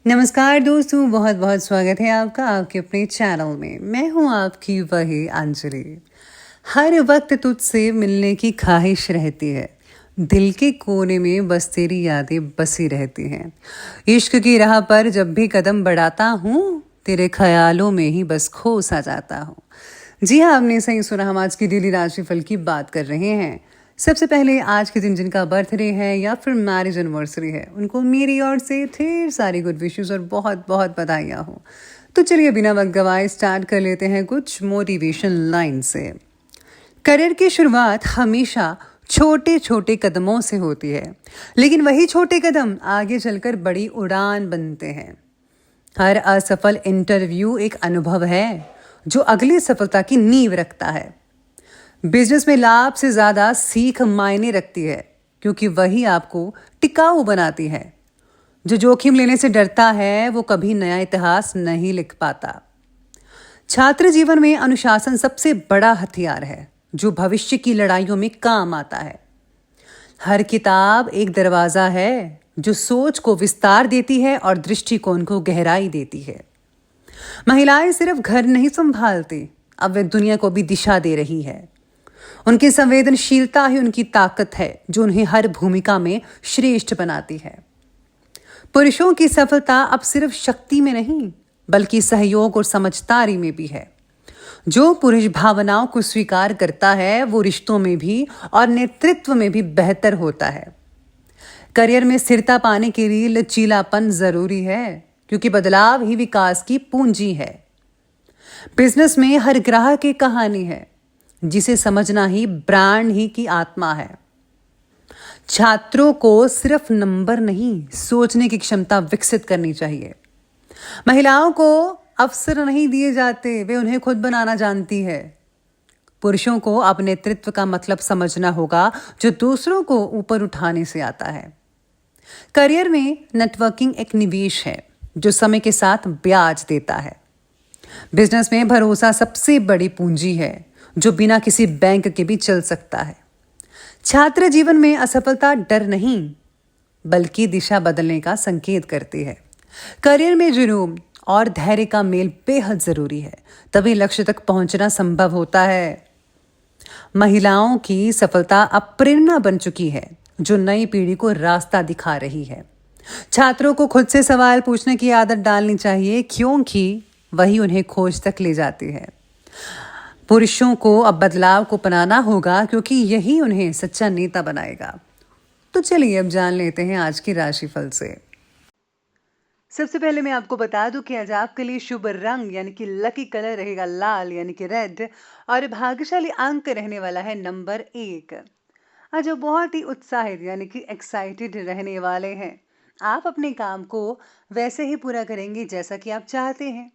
नमस्कार दोस्तों, बहुत बहुत स्वागत है आपका आपके अपने चैनल में। मैं हूं आपकी वही अंजलि। हर वक्त तुझसे मिलने की ख्वाहिश रहती है, दिल के कोने में बस तेरी यादें बसी रहती हैं। इश्क की राह पर जब भी कदम बढ़ाता हूँ, तेरे ख्यालों में ही बस खो सा जाता हूँ। जी हाँ, आपने सही सुना। हम आज की डेली राशिफल की बात कर रहे हैं। सबसे पहले आज के दिन जिनका बर्थडे है या फिर मैरिज एनिवर्सरी है, उनको मेरी ओर से ढेर सारी गुड विशेस और बहुत बहुत बधाइयाँ हो। तो चलिए बिना वक्त गवाए स्टार्ट कर लेते हैं कुछ मोटिवेशन लाइन से। करियर की शुरुआत हमेशा छोटे छोटे कदमों से होती है, लेकिन वही छोटे कदम आगे चलकर बड़ी उड़ान बनते हैं। हर असफल इंटरव्यू एक अनुभव है जो अगली सफलता की नींव रखता है। बिजनेस में लाभ से ज्यादा सीख मायने रखती है, क्योंकि वही आपको टिकाऊ बनाती है। जो जोखिम लेने से डरता है वो कभी नया इतिहास नहीं लिख पाता। छात्र जीवन में अनुशासन सबसे बड़ा हथियार है, जो भविष्य की लड़ाइयों में काम आता है। हर किताब एक दरवाजा है जो सोच को विस्तार देती है और दृष्टिकोण को गहराई देती है। महिलाएं सिर्फ घर नहीं संभालती, अब वे दुनिया को भी दिशा दे रही है। उनकी संवेदनशीलता ही उनकी ताकत है, जो उन्हें हर भूमिका में श्रेष्ठ बनाती है। पुरुषों की सफलता अब सिर्फ शक्ति में नहीं, बल्कि सहयोग और समझदारी में भी है। जो पुरुष भावनाओं को स्वीकार करता है, वो रिश्तों में भी और नेतृत्व में भी बेहतर होता है। करियर में स्थिरता पाने के लिए लचीलापन जरूरी है, क्योंकि बदलाव ही विकास की पूंजी है। बिजनेस में हर ग्राहक की कहानी है, जिसे समझना ही ब्रांड ही की आत्मा है। छात्रों को सिर्फ नंबर नहीं, सोचने की क्षमता विकसित करनी चाहिए। महिलाओं को अवसर नहीं दिए जाते, वे उन्हें खुद बनाना जानती है। पुरुषों को अब नेतृत्व का मतलब समझना होगा, जो दूसरों को ऊपर उठाने से आता है। करियर में नेटवर्किंग एक निवेश है, जो समय के साथ ब्याज देता है। बिजनेस में भरोसा सबसे बड़ी पूंजी है, जो बिना किसी बैंक के भी चल सकता है। छात्र जीवन में असफलता डर नहीं, बल्कि दिशा बदलने का संकेत करती है। करियर में जुनून और धैर्य का मेल बेहद जरूरी है, तभी लक्ष्य तक पहुंचना संभव होता है। महिलाओं की सफलता अब प्रेरणा बन चुकी है, जो नई पीढ़ी को रास्ता दिखा रही है। छात्रों को खुद से सवाल पूछने की आदत डालनी चाहिए, क्योंकि वही उन्हें खोज तक ले जाती है। पुरुषों को अब बदलाव को अपनाना होगा, क्योंकि यही उन्हें सच्चा नेता बनाएगा। तो चलिए अब जान लेते हैं आज की राशिफल से। सबसे पहले मैं आपको बता दूं कि आज आपके लिए शुभ रंग यानी कि लकी कलर रहेगा लाल यानी कि रेड, और भाग्यशाली अंक रहने वाला है नंबर 1। आज आप बहुत ही उत्साहित यानी कि एक्साइटेड रहने वाले हैं। आप अपने काम को वैसे ही पूरा करेंगे जैसा कि आप चाहते हैं।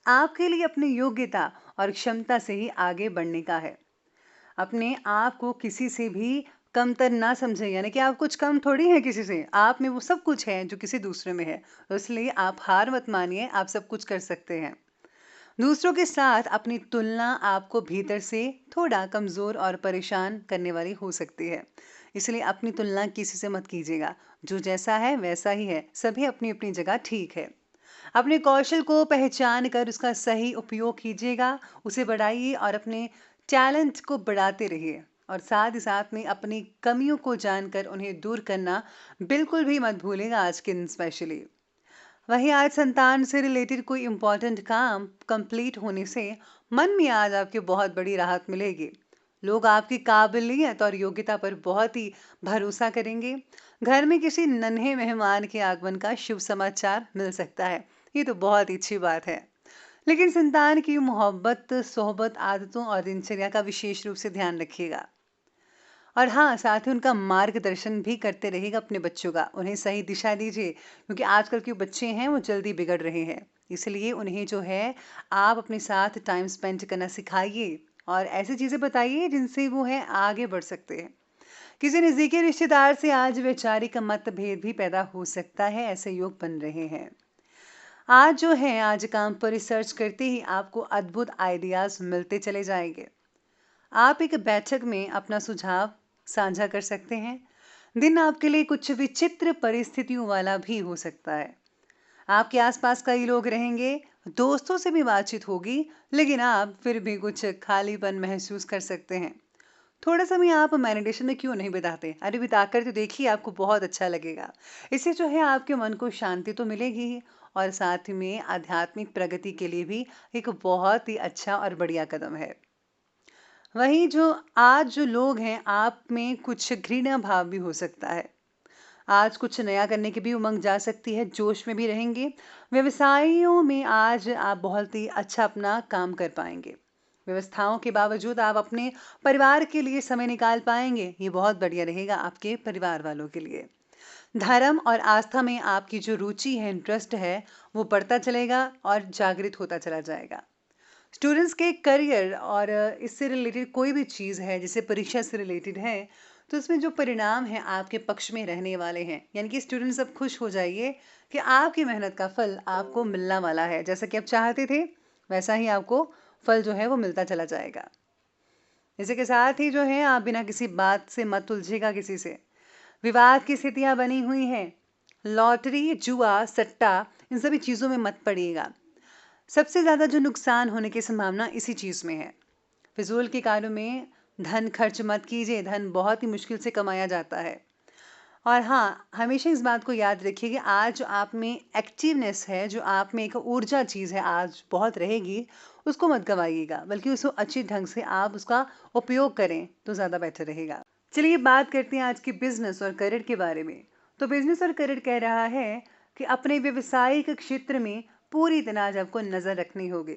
आपके लिए अपनी योग्यता और क्षमता से ही आगे बढ़ने का है। अपने आप को किसी से भी कमतर ना समझें, यानी कि आप कुछ कम थोड़ी हैं किसी से। आप में वो सब कुछ है जो किसी दूसरे में है, तो इसलिए आप हार मत मानिए, आप सब कुछ कर सकते हैं। दूसरों के साथ अपनी तुलना आपको भीतर से थोड़ा कमजोर और परेशान करने वाली हो सकती है, इसलिए अपनी तुलना किसी से मत कीजिएगा। जो जैसा है वैसा ही है, सभी अपनी अपनी जगह ठीक है। अपने कौशल को पहचान कर उसका सही उपयोग कीजिएगा, उसे बढ़ाइए और अपने टैलेंट को बढ़ाते रहिए। और साथ ही साथ में अपनी कमियों को जानकर उन्हें दूर करना बिल्कुल भी मत भूलेगा आज के दिन स्पेशली। वहीं आज संतान से रिलेटेड कोई इंपॉर्टेंट काम कंप्लीट होने से मन में आज आपके बहुत बड़ी राहत मिलेगी। लोग आपकी काबिलियत और योग्यता पर बहुत ही भरोसा करेंगे। घर में किसी नन्हे मेहमान के आगमन का शुभ समाचार मिल सकता है, ये तो बहुत ही अच्छी बात है। लेकिन संतान की मोहब्बत, सोहबत, आदतों और दिनचर्या का विशेष रूप से ध्यान रखिएगा। और हाँ, साथ ही उनका मार्गदर्शन भी करते रहिएगा अपने बच्चों का, उन्हें सही दिशा दीजिए, क्योंकि आजकल के बच्चे हैं वो जल्दी बिगड़ रहे हैं। इसलिए उन्हें जो है आप अपने साथ टाइम स्पेंड करना सिखाइए और ऐसी चीज़ें बताइए जिनसे वो है आगे बढ़ सकते हैं। किसी नज़दीकी रिश्तेदार से आज वैचारिक मतभेद भी पैदा हो सकता है, ऐसे योग बन रहे हैं। आज जो है, आज काम पर रिसर्च करते ही आपको अद्भुत आइडियाज मिलते चले जाएंगे। आप एक बैठक में अपना सुझाव साझा कर सकते हैं। दिन आपके लिए कुछ विचित्र परिस्थितियों वाला भी हो सकता है। आपके आसपास कई लोग रहेंगे, दोस्तों से भी बातचीत होगी, लेकिन आप फिर भी कुछ खालीपन महसूस कर सकते हैं। थोड़ा समय आप मेडिटेशन में क्यों नहीं बिताते? अरे बिता कर तो देखिए, आपको बहुत अच्छा लगेगा। इससे जो है आपके मन को शांति तो मिलेगी ही, और साथ में आध्यात्मिक प्रगति के लिए भी एक बहुत ही अच्छा और बढ़िया कदम है। वहीं जो आज जो लोग हैं, आप में कुछ घृणा भाव भी हो सकता है। आज कुछ नया करने की भी उमंग जा सकती है, जोश में भी रहेंगे। व्यवसायों में आज आप बहुत ही अच्छा अपना काम कर पाएंगे। व्यवस्थाओं के बावजूद आप अपने परिवार के लिए समय निकाल पाएंगे, ये बहुत बढ़िया रहेगा आपके परिवार वालों के लिए। धर्म और आस्था में आपकी जो रुचि है, इंटरेस्ट है, वो बढ़ता चलेगा और जागृत होता चला जाएगा। स्टूडेंट्स के करियर और इससे रिलेटेड कोई भी चीज़ है, जैसे परीक्षा से रिलेटेड है, तो उसमें जो परिणाम हैं आपके पक्ष में रहने वाले हैं। यानी कि स्टूडेंट्स अब खुश हो जाइए कि आपकी मेहनत का फल आपको मिलने वाला है। जैसा कि आप चाहते थे, वैसा ही आपको फल जो है वो मिलता चला जाएगा। इसी के साथ ही जो है, आप बिना किसी बात से मत उलझेगा किसी से। विवाद की स्थितियां बनी हुई हैं। लॉटरी, जुआ, सट्टा, इन सभी चीज़ों में मत पड़िएगा। सबसे ज़्यादा जो नुकसान होने की संभावना इसी चीज़ में है। फिजूल के कार्यों में धन खर्च मत कीजिए, धन बहुत ही मुश्किल से कमाया जाता है। और हाँ, हमेशा इस बात को याद रखिए कि आज जो आप में एक्टिवनेस है, जो आप में एक ऊर्जा चीज़ है, आज बहुत रहेगी, उसको मत गवाइएगा, बल्कि उसको अच्छे ढंग से आप उसका उपयोग करें तो ज़्यादा बेटर रहेगा। चलिए बात करते हैं आज की बिजनेस और करियर के बारे में। तो बिजनेस और करियर कह रहा है कि अपने व्यवसायिक क्षेत्र में पूरी तरह आज आपको नज़र रखनी होगी।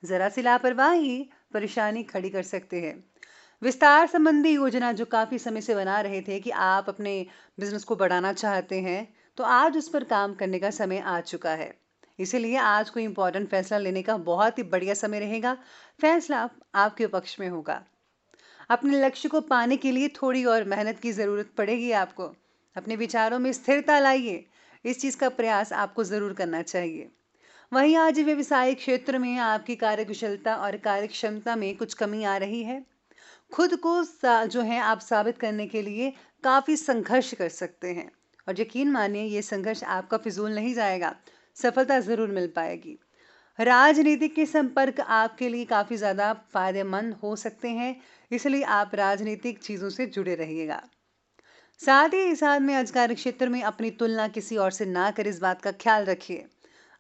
ज़रा सी लापरवाही परेशानी खड़ी कर सकते हैं। विस्तार संबंधी योजना जो काफ़ी समय से बना रहे थे कि आप अपने बिजनेस को बढ़ाना चाहते हैं, तो आज उस पर काम करने का समय आ चुका है। इसीलिए आज कोई इंपॉर्टेंट फैसला लेने का बहुत ही बढ़िया समय रहेगा। फैसला आपके पक्ष में होगा। अपने लक्ष्य को पाने के लिए थोड़ी और मेहनत की ज़रूरत पड़ेगी आपको। अपने विचारों में स्थिरता लाइए, इस चीज़ का प्रयास आपको ज़रूर करना चाहिए। वहीं आज व्यवसायिक क्षेत्र में आपकी कार्यकुशलता और कार्यक्षमता में कुछ कमी आ रही है। खुद को जो है आप साबित करने के लिए काफ़ी संघर्ष कर सकते हैं, और यकीन मानिए ये संघर्ष आपका फिजूल नहीं जाएगा, सफलता ज़रूर मिल पाएगी। राजनीतिक के संपर्क आपके लिए काफ़ी ज़्यादा फायदेमंद हो सकते हैं, इसलिए आप राजनीतिक चीज़ों से जुड़े रहिएगा। साथ ही साथ में आज कार्य क्षेत्र में अपनी तुलना किसी और से ना कर, इस बात का ख्याल रखिए।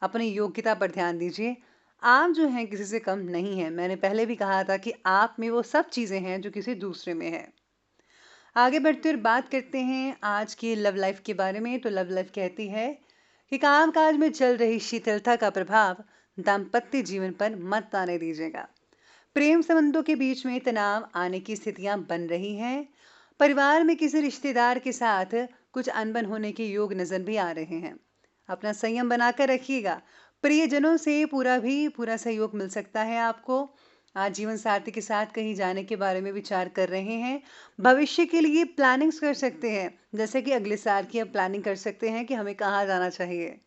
अपनी योग्यता पर ध्यान दीजिए। आप जो हैं किसी से कम नहीं हैं। मैंने पहले भी कहा था कि आप में वो सब चीज़ें हैं जो किसी दूसरे में है। आगे बढ़ते हुए बात करते हैं आज की लव लाइफ के बारे में। तो लव लाइफ कहती है कि कामकाज में चल रही शीतलता का प्रभाव दाम्पत्य जीवन पर मत आने दीजिएगा। प्रेम संबंधों के बीच में तनाव आने की स्थितियां बन रही हैं। परिवार में किसी रिश्तेदार के साथ कुछ अनबन होने के योग नजर भी आ रहे हैं। अपना संयम बनाकर रखिएगा। प्रियजनों से पूरा सहयोग मिल सकता है आपको। आज जीवन साथी के साथ कहीं जाने के बारे में विचार कर रहे हैं। भविष्य के लिए प्लानिंग्स कर सकते हैं, जैसे कि अगले साल की आप प्लानिंग कर सकते हैं कि हमें कहाँ जाना चाहिए।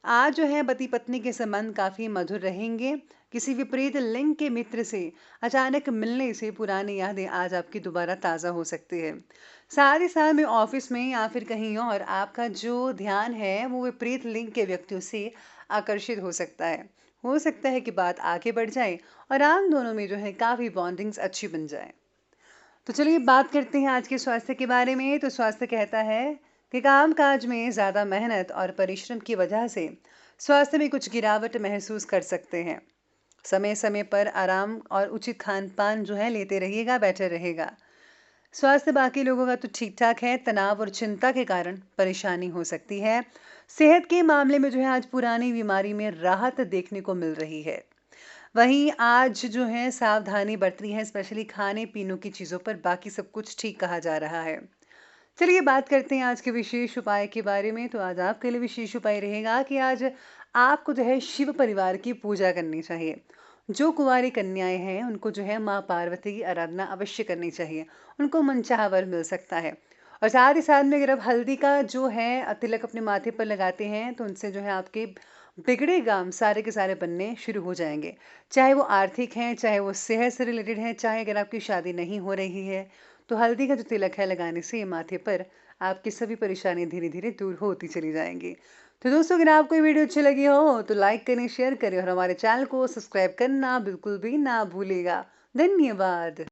आज जो है पति पत्नी के संबंध काफी मधुर रहेंगे। किसी विपरीत लिंग के मित्र से अचानक मिलने से पुरानी यादें आज आपकी दोबारा ताज़ा हो सकती है। साथ ही साथ में ऑफिस में या फिर कहीं और आपका जो ध्यान है वो विपरीत लिंग के व्यक्तियों से आकर्षित हो सकता है। हो सकता है कि बात आगे बढ़ जाए और आप दोनों में जो है काफ़ी बॉन्डिंग्स अच्छी बन जाए। तो चलिए बात करते हैं आज के स्वास्थ्य के बारे में। तो स्वास्थ्य कहता है कि कामकाज में ज़्यादा मेहनत और परिश्रम की वजह से स्वास्थ्य में कुछ गिरावट महसूस कर सकते हैं। समय समय पर आराम और उचित खान पान जो है लेते रहिएगा, बेटर रहेगा। स्वास्थ्य बाकी लोगों का तो ठीक ठाक है, तनाव और चिंता के कारण परेशानी हो सकती है। सेहत के मामले में जो है आज पुरानी बीमारी में राहत देखने को मिल रही है। वहीं आज जो है सावधानी बरतनी है, स्पेशली खाने पीने की चीज़ों पर। बाकी सब कुछ ठीक कहा जा रहा है। चलिए बात करते हैं आज के विशेष उपाय के बारे में। तो आज आपके लिए विशेष उपाय रहेगा कि आज आपको जो है शिव परिवार की पूजा करनी चाहिए। जो कुंवारी कन्याएं हैं उनको जो है माँ पार्वती की आराधना अवश्य करनी चाहिए, उनको मनचाहा वर मिल सकता है। और साथ ही साथ में अगर आप हल्दी का जो है तिलक अपने माथे पर लगाते हैं तो उनसे जो है आपके बिगड़े काम सारे के सारे बनने शुरू हो जाएंगे। चाहे वो आर्थिक हैं, चाहे वो सेहत से रिलेटेड है, चाहे अगर आपकी शादी नहीं हो रही है, तो हल्दी का जो तिलक है लगाने से माथे पर आपकी सभी परेशानी धीरे धीरे दूर होती चली जाएंगी। तो दोस्तों अगर आपको ये वीडियो अच्छी लगी हो तो लाइक करें, शेयर करें और हमारे चैनल को सब्सक्राइब करना बिल्कुल भी ना भूलिएगा। धन्यवाद।